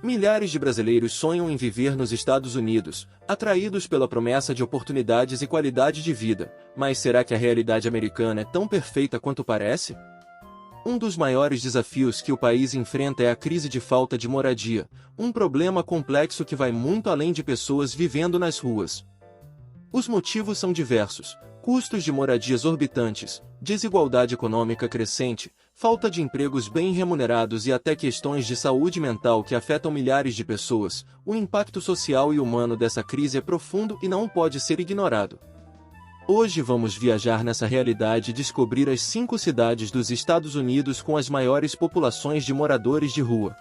Milhares de brasileiros sonham em viver nos Estados Unidos, atraídos pela promessa de oportunidades e qualidade de vida, mas será que a realidade americana é tão perfeita quanto parece? Um dos maiores desafios que o país enfrenta é a crise de falta de moradia, um problema complexo que vai muito além de pessoas vivendo nas ruas. Os motivos são diversos: custos de moradia exorbitantes, desigualdade econômica crescente, falta de empregos bem remunerados e até questões de saúde mental que afetam milhares de pessoas. O impacto social e humano dessa crise é profundo e não pode ser ignorado. Hoje vamos viajar nessa realidade e descobrir as 5 cidades dos Estados Unidos com as maiores populações de moradores de rua.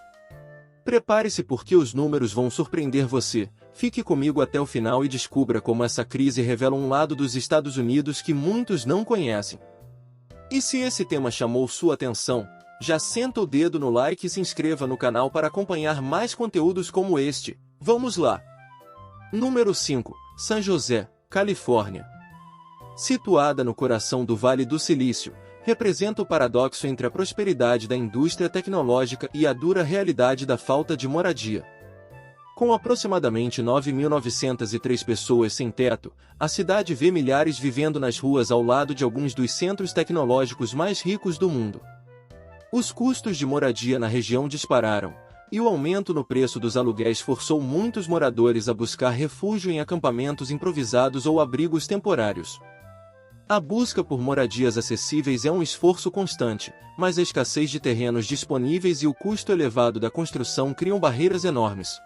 Prepare-se porque os números vão surpreender você. Fique comigo até o final e descubra como essa crise revela um lado dos Estados Unidos que muitos não conhecem. E se esse tema chamou sua atenção, já senta o dedo no like e se inscreva no canal para acompanhar mais conteúdos como este. Vamos lá! Número 5. San José, Califórnia. Situada no coração do Vale do Silício, representa o paradoxo entre a prosperidade da indústria tecnológica e a dura realidade da falta de moradia. Com aproximadamente 9.903 pessoas sem teto, a cidade vê milhares vivendo nas ruas ao lado de alguns dos centros tecnológicos mais ricos do mundo. Os custos de moradia na região dispararam, e o aumento no preço dos aluguéis forçou muitos moradores a buscar refúgio em acampamentos improvisados ou abrigos temporários. A busca por moradias acessíveis é um esforço constante, mas a escassez de terrenos disponíveis e o custo elevado da construção criam barreiras enormes.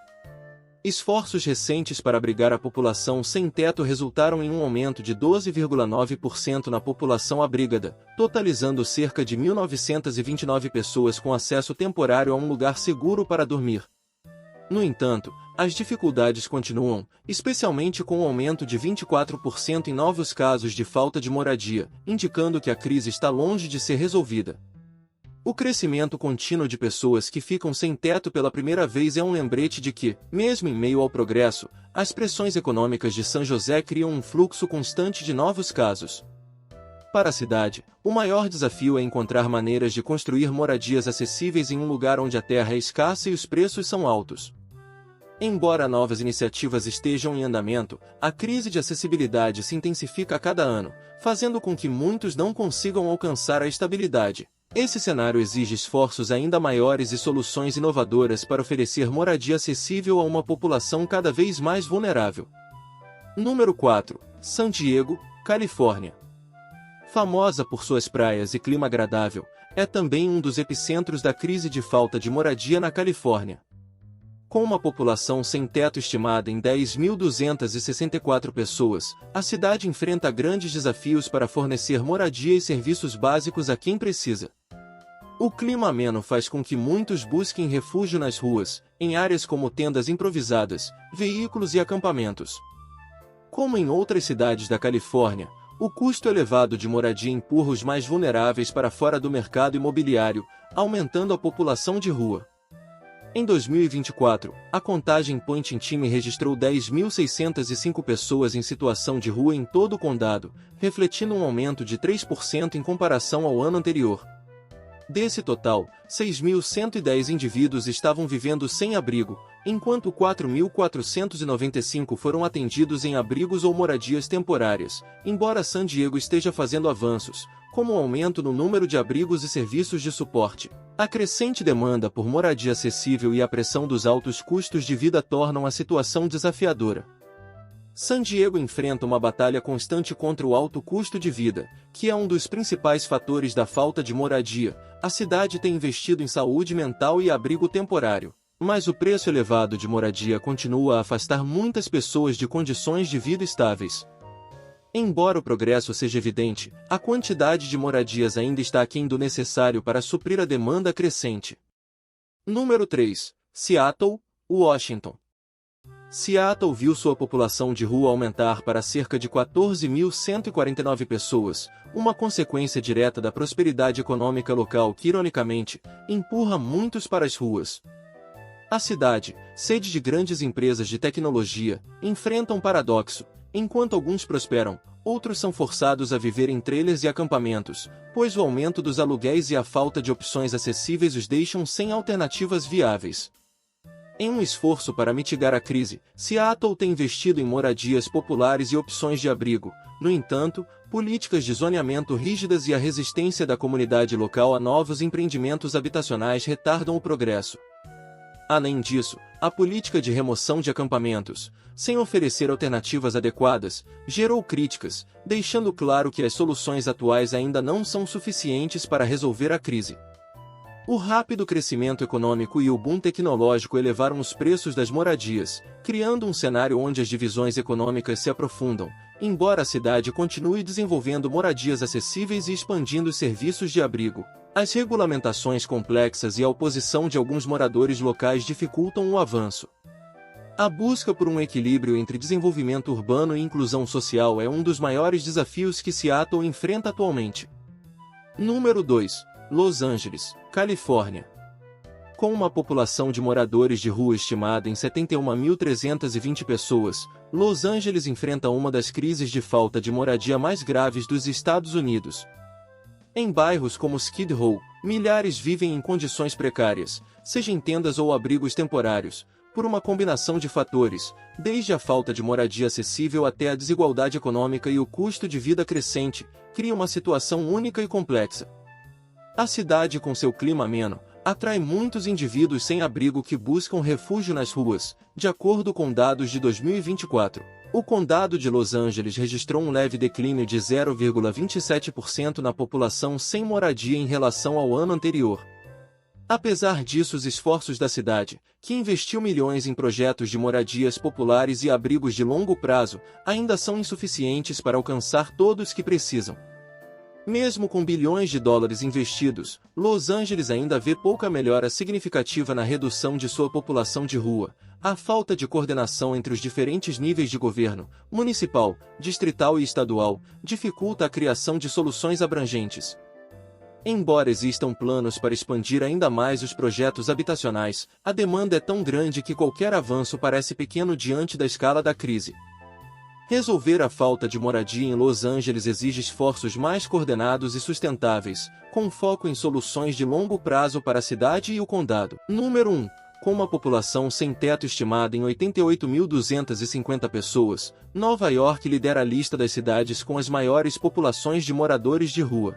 Esforços recentes para abrigar a população sem teto resultaram em um aumento de 12,9% na população abrigada, totalizando cerca de 1.929 pessoas com acesso temporário a um lugar seguro para dormir. No entanto, as dificuldades continuam, especialmente com o aumento de 24% em novos casos de falta de moradia, indicando que a crise está longe de ser resolvida. O crescimento contínuo de pessoas que ficam sem teto pela primeira vez é um lembrete de que, mesmo em meio ao progresso, as pressões econômicas de San José criam um fluxo constante de novos casos. Para a cidade, o maior desafio é encontrar maneiras de construir moradias acessíveis em um lugar onde a terra é escassa e os preços são altos. Embora novas iniciativas estejam em andamento, a crise de acessibilidade se intensifica a cada ano, fazendo com que muitos não consigam alcançar a estabilidade. Esse cenário exige esforços ainda maiores e soluções inovadoras para oferecer moradia acessível a uma população cada vez mais vulnerável. Número 4. San Diego, Califórnia. Famosa por suas praias e clima agradável, é também um dos epicentros da crise de falta de moradia na Califórnia. Com uma população sem teto estimada em 10.264 pessoas, a cidade enfrenta grandes desafios para fornecer moradia e serviços básicos a quem precisa. O clima ameno faz com que muitos busquem refúgio nas ruas, em áreas como tendas improvisadas, veículos e acampamentos. Como em outras cidades da Califórnia, o custo elevado de moradia empurra os mais vulneráveis para fora do mercado imobiliário, aumentando a população de rua. Em 2024, a contagem Point in Time registrou 10.605 pessoas em situação de rua em todo o condado, refletindo um aumento de 3% em comparação ao ano anterior. Desse total, 6.110 indivíduos estavam vivendo sem abrigo, enquanto 4.495 foram atendidos em abrigos ou moradias temporárias, embora San Diego esteja fazendo avanços, como o aumento no número de abrigos e serviços de suporte. A crescente demanda por moradia acessível e a pressão dos altos custos de vida tornam a situação desafiadora. San Diego enfrenta uma batalha constante contra o alto custo de vida, que é um dos principais fatores da falta de moradia. A cidade tem investido em saúde mental e abrigo temporário, mas o preço elevado de moradia continua a afastar muitas pessoas de condições de vida estáveis. Embora o progresso seja evidente, a quantidade de moradias ainda está aquém do necessário para suprir a demanda crescente. Número 3. Seattle, Washington. Seattle viu sua população de rua aumentar para cerca de 14.149 pessoas, uma consequência direta da prosperidade econômica local que, ironicamente, empurra muitos para as ruas. A cidade, sede de grandes empresas de tecnologia, enfrenta um paradoxo. Enquanto alguns prosperam, outros são forçados a viver em trailers e acampamentos, pois o aumento dos aluguéis e a falta de opções acessíveis os deixam sem alternativas viáveis. Em um esforço para mitigar a crise, Seattle tem investido em moradias populares e opções de abrigo. No entanto, políticas de zoneamento rígidas e a resistência da comunidade local a novos empreendimentos habitacionais retardam o progresso. Além disso, a política de remoção de acampamentos, sem oferecer alternativas adequadas, gerou críticas, deixando claro que as soluções atuais ainda não são suficientes para resolver a crise. O rápido crescimento econômico e o boom tecnológico elevaram os preços das moradias, criando um cenário onde as divisões econômicas se aprofundam, embora a cidade continue desenvolvendo moradias acessíveis e expandindo os serviços de abrigo. As regulamentações complexas e a oposição de alguns moradores locais dificultam o avanço. A busca por um equilíbrio entre desenvolvimento urbano e inclusão social é um dos maiores desafios que Seattle enfrenta atualmente. Número 2. Los Angeles, Califórnia. Com uma população de moradores de rua estimada em 71.320 pessoas, Los Angeles enfrenta uma das crises de falta de moradia mais graves dos Estados Unidos. Em bairros como Skid Row, milhares vivem em condições precárias, seja em tendas ou abrigos temporários, por uma combinação de fatores, desde a falta de moradia acessível até a desigualdade econômica e o custo de vida crescente, cria uma situação única e complexa. A cidade, com seu clima ameno, atrai muitos indivíduos sem abrigo que buscam refúgio nas ruas, de acordo com dados de 2024. O condado de Los Angeles registrou um leve declínio de 0,27% na população sem moradia em relação ao ano anterior. Apesar disso, os esforços da cidade, que investiu milhões em projetos de moradias populares e abrigos de longo prazo, ainda são insuficientes para alcançar todos que precisam. Mesmo com bilhões de dólares investidos, Los Angeles ainda vê pouca melhora significativa na redução de sua população de rua. A falta de coordenação entre os diferentes níveis de governo, municipal, distrital e estadual, dificulta a criação de soluções abrangentes. Embora existam planos para expandir ainda mais os projetos habitacionais, a demanda é tão grande que qualquer avanço parece pequeno diante da escala da crise. Resolver a falta de moradia em Los Angeles exige esforços mais coordenados e sustentáveis, com foco em soluções de longo prazo para a cidade e o condado. Número 1. Com uma população sem teto estimada em 88.250 pessoas, Nova York lidera a lista das cidades com as maiores populações de moradores de rua.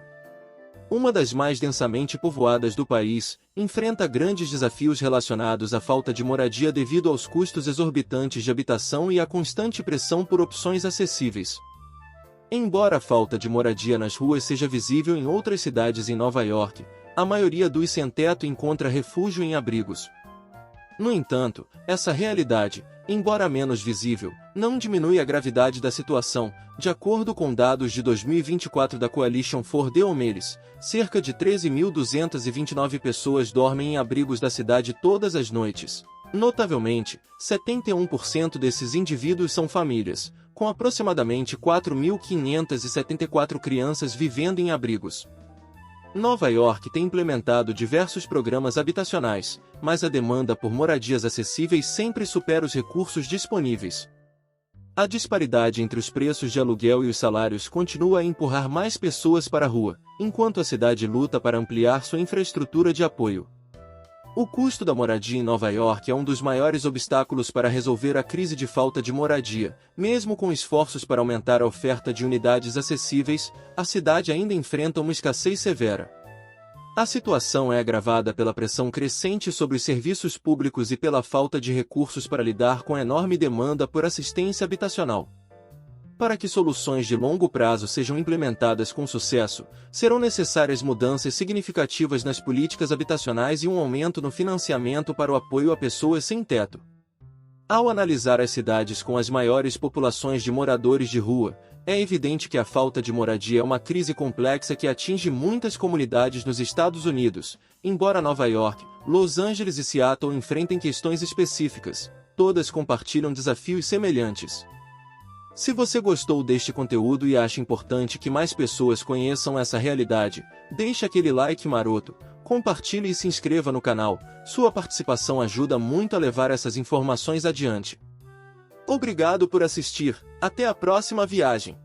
Uma das mais densamente povoadas do país, enfrenta grandes desafios relacionados à falta de moradia devido aos custos exorbitantes de habitação e à constante pressão por opções acessíveis. Embora a falta de moradia nas ruas seja visível em outras cidades em Nova York, a maioria dos sem-teto encontra refúgio em abrigos. No entanto, essa realidade, embora menos visível, não diminui a gravidade da situação. De acordo com dados de 2024 da Coalition for the Homeless, cerca de 13.229 pessoas dormem em abrigos da cidade todas as noites. Notavelmente, 71% desses indivíduos são famílias, com aproximadamente 4.574 crianças vivendo em abrigos. Nova York tem implementado diversos programas habitacionais, mas a demanda por moradias acessíveis sempre supera os recursos disponíveis. A disparidade entre os preços de aluguel e os salários continua a empurrar mais pessoas para a rua, enquanto a cidade luta para ampliar sua infraestrutura de apoio. O custo da moradia em Nova York é um dos maiores obstáculos para resolver a crise de falta de moradia. Mesmo com esforços para aumentar a oferta de unidades acessíveis, a cidade ainda enfrenta uma escassez severa. A situação é agravada pela pressão crescente sobre os serviços públicos e pela falta de recursos para lidar com a enorme demanda por assistência habitacional. Para que soluções de longo prazo sejam implementadas com sucesso, serão necessárias mudanças significativas nas políticas habitacionais e um aumento no financiamento para o apoio a pessoas sem teto. Ao analisar as cidades com as maiores populações de moradores de rua, é evidente que a falta de moradia é uma crise complexa que atinge muitas comunidades nos Estados Unidos. Embora Nova York, Los Angeles e Seattle enfrentem questões específicas, todas compartilham desafios semelhantes. Se você gostou deste conteúdo e acha importante que mais pessoas conheçam essa realidade, deixe aquele like maroto, compartilhe e se inscreva no canal. Sua participação ajuda muito a levar essas informações adiante. Obrigado por assistir, até a próxima viagem!